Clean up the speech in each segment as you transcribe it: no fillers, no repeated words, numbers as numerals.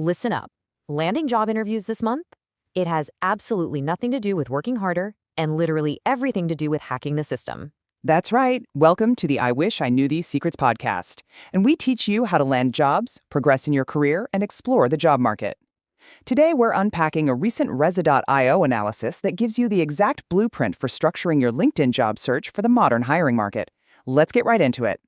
Listen up. Landing job interviews this month? It has absolutely nothing to do with working harder and literally everything to do with hacking the system. That's right. Welcome to the I Wish I Knew These Secrets podcast. And we teach you how to land jobs, progress in your career, and explore the job market. Today, we're unpacking a recent Rezit.io analysis that gives you the exact blueprint for structuring your LinkedIn job search for the modern hiring market. Let's get right into it.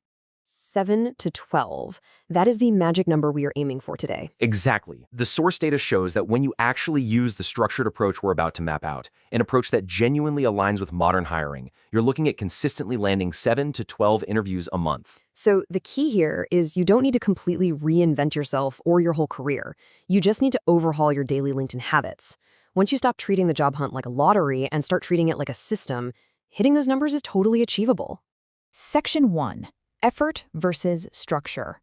7 to 12. That is the magic number we are aiming for today. Exactly. The source data shows that when you actually use the structured approach we're about to map out, an approach that genuinely aligns with modern hiring, you're looking at consistently landing 7 to 12 interviews a month. So the key here is you don't need to completely reinvent yourself or your whole career. You just need to overhaul your daily LinkedIn habits. Once you stop treating the job hunt like a lottery and start treating it like a system, hitting those numbers is totally achievable. Section 1. Effort versus structure.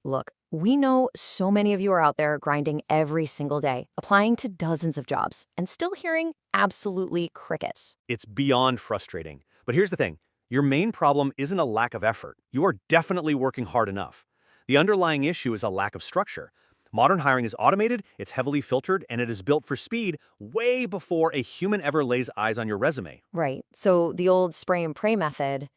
Look, we know so many of you are out there grinding every single day, applying to dozens of jobs, and still hearing absolutely crickets. It's beyond frustrating. But here's the thing. Your main problem isn't a lack of effort. You are definitely working hard enough. The underlying issue is a lack of structure. Modern hiring is automated, it's heavily filtered, and it is built for speed way before a human ever lays eyes on your resume. Right. So the old spray and pray method,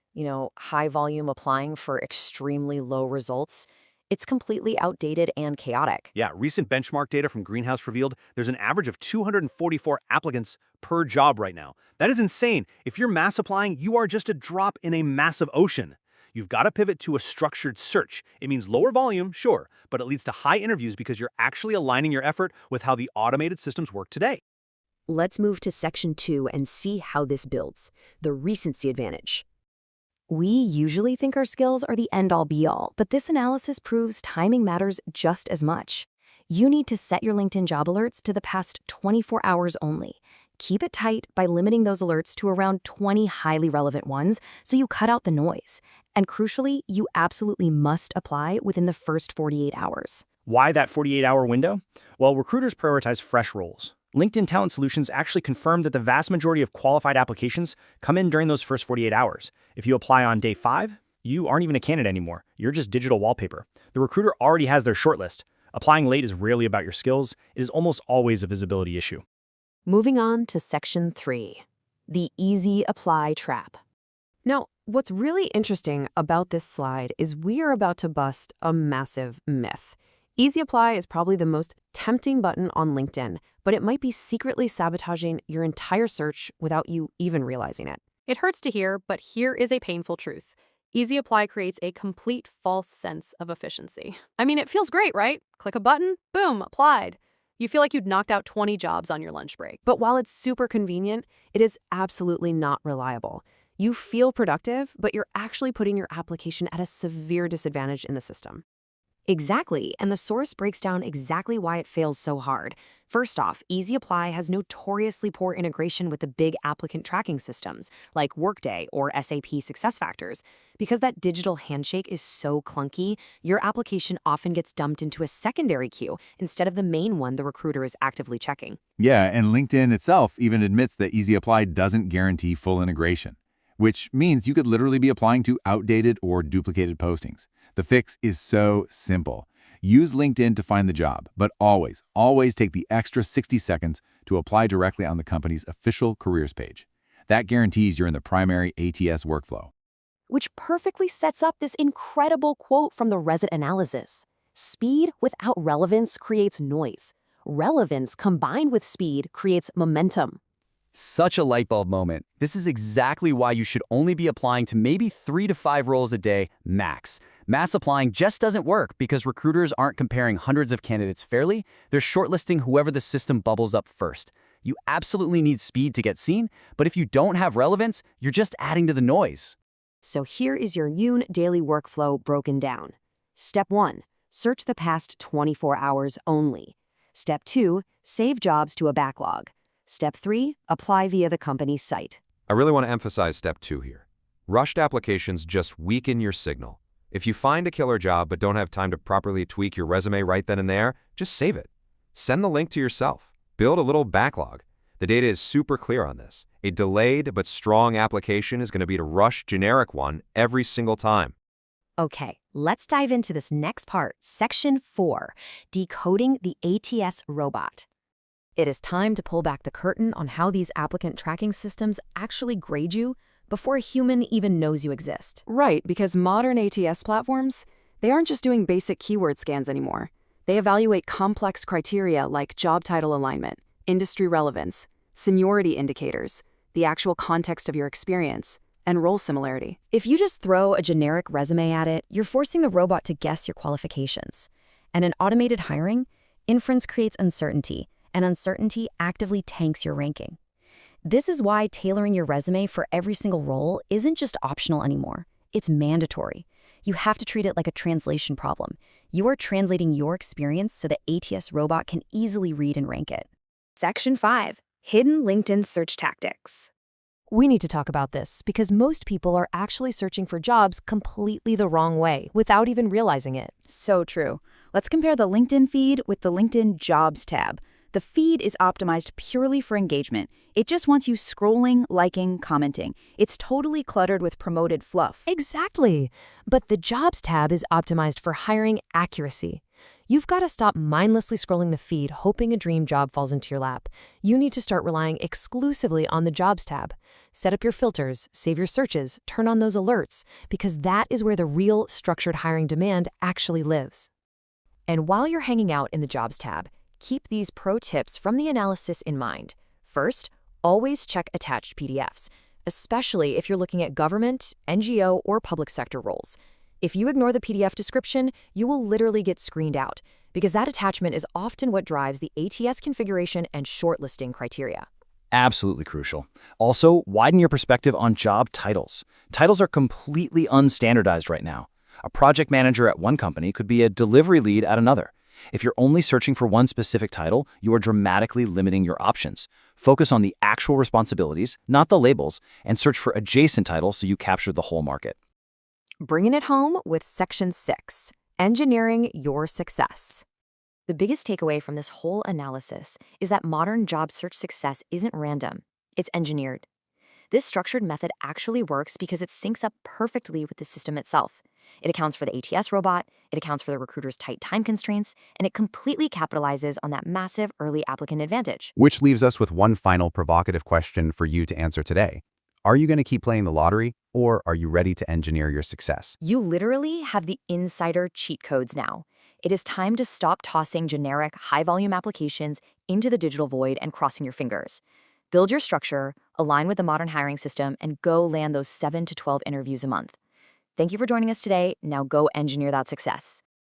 high volume applying for extremely low results, it's completely outdated and chaotic. Yeah, recent benchmark data from Greenhouse revealed there's an average of 244 applicants per job right now. That is insane. If you're mass applying, you are just a drop in a massive ocean. You've got to pivot to a structured search. It means lower volume, sure, but it leads to high interviews because you're actually aligning your effort with how the automated systems work today. Let's move to Section 2 and see how this builds. The recency advantage. We usually think our skills are the end-all be-all, but this analysis proves timing matters just as much. You need to set your LinkedIn job alerts to the past 24 hours only. Keep it tight by limiting those alerts to around 20 highly relevant ones so you cut out the noise. And crucially, you absolutely must apply within the first 48 hours. Why that 48-hour window? Well, recruiters prioritize fresh roles. LinkedIn Talent Solutions actually confirmed that the vast majority of qualified applications come in during those first 48 hours. If you apply on day 5, you aren't even a candidate anymore. You're just digital wallpaper. The recruiter already has their shortlist. Applying late is rarely about your skills. It is almost always a visibility issue. Moving on to Section 3, the easy apply trap. Now, what's really interesting about this slide is we are about to bust a massive myth. Easy Apply is probably the most tempting button on LinkedIn, but it might be secretly sabotaging your entire search without you even realizing it. It hurts to hear, but here is a painful truth. Easy Apply creates a complete false sense of efficiency. I mean, it feels great, right? Click a button, boom, applied. You feel like you'd knocked out 20 jobs on your lunch break. But while it's super convenient, it is absolutely not reliable. You feel productive, but you're actually putting your application at a severe disadvantage in the system. Exactly, and the source breaks down exactly why it fails so hard. First off, Easy Apply has notoriously poor integration with the big applicant tracking systems, like Workday or SAP SuccessFactors. Because that digital handshake is so clunky, your application often gets dumped into a secondary queue instead of the main one the recruiter is actively checking. Yeah, and LinkedIn itself even admits that Easy Apply doesn't guarantee full integration, which means you could literally be applying to outdated or duplicated postings. The fix is so simple. Use LinkedIn to find the job, but always take the extra 60 seconds to apply directly on the company's official careers page. That guarantees you're in the primary ATS workflow. Which perfectly sets up this incredible quote from the Rezit analysis. Speed without relevance creates noise. Relevance combined with speed creates momentum. Such a light bulb moment. This is exactly why you should only be applying to maybe 3 to 5 roles a day, max. Mass applying just doesn't work because recruiters aren't comparing hundreds of candidates fairly. They're shortlisting whoever the system bubbles up first. You absolutely need speed to get seen, but if you don't have relevance, you're just adding to the noise. So here is your Yoon daily workflow broken down. Step 1, search the past 24 hours only. Step 2, save jobs to a backlog. Step 3, apply via the company's site. I really want to emphasize step 2 here. Rushed applications just weaken your signal. If you find a killer job but don't have time to properly tweak your resume right then and there, just save it. Send the link to yourself. Build a little backlog. The data is super clear on this. A delayed but strong application is going to beat a rushed generic one every single time. Okay, let's dive into this next part, Section 4, Decoding the ATS Robot. It is time to pull back the curtain on how these applicant tracking systems actually grade you before a human even knows you exist. Right, because modern ATS platforms, they aren't just doing basic keyword scans anymore. They evaluate complex criteria like job title alignment, industry relevance, seniority indicators, the actual context of your experience, and role similarity. If you just throw a generic resume at it, you're forcing the robot to guess your qualifications. And in automated hiring, inference creates uncertainty, and uncertainty actively tanks your ranking. This is why tailoring your resume for every single role isn't just optional anymore. It's mandatory. You have to treat it like a translation problem. You are translating your experience so the ATS robot can easily read and rank it. Section 5, Hidden LinkedIn Search Tactics. We need to talk about this because most people are actually searching for jobs completely the wrong way without even realizing it. So true. Let's compare the LinkedIn feed with the LinkedIn Jobs tab. The feed is optimized purely for engagement. It just wants you scrolling, liking, commenting. It's totally cluttered with promoted fluff. Exactly. But the Jobs tab is optimized for hiring accuracy. You've got to stop mindlessly scrolling the feed hoping a dream job falls into your lap. You need to start relying exclusively on the Jobs tab. Set up your filters, save your searches, turn on those alerts, because that is where the real structured hiring demand actually lives. And while you're hanging out in the Jobs tab, keep these pro tips from the analysis in mind. First, always check attached PDFs, especially if you're looking at government, NGO, or public sector roles. If you ignore the PDF description, you will literally get screened out, because that attachment is often what drives the ATS configuration and shortlisting criteria. Absolutely crucial. Also, widen your perspective on job titles. Titles are completely unstandardized right now. A project manager at one company could be a delivery lead at another. If you're only searching for one specific title, you are dramatically limiting your options. Focus on the actual responsibilities, not the labels, and search for adjacent titles so you capture the whole market. Bringing it home with Section 6, Engineering Your Success. The biggest takeaway from this whole analysis is that modern job search success isn't random, it's engineered. This structured method actually works because it syncs up perfectly with the system itself. It accounts for the ATS robot, it accounts for the recruiter's tight time constraints, and it completely capitalizes on that massive early applicant advantage. Which leaves us with one final provocative question for you to answer today. Are you going to keep playing the lottery, or are you ready to engineer your success? You literally have the insider cheat codes now. It is time to stop tossing generic, high-volume applications into the digital void and crossing your fingers. Build your structure, align with the modern hiring system, and go land those 7 to 12 interviews a month. Thank you for joining us today. Now go engineer that success.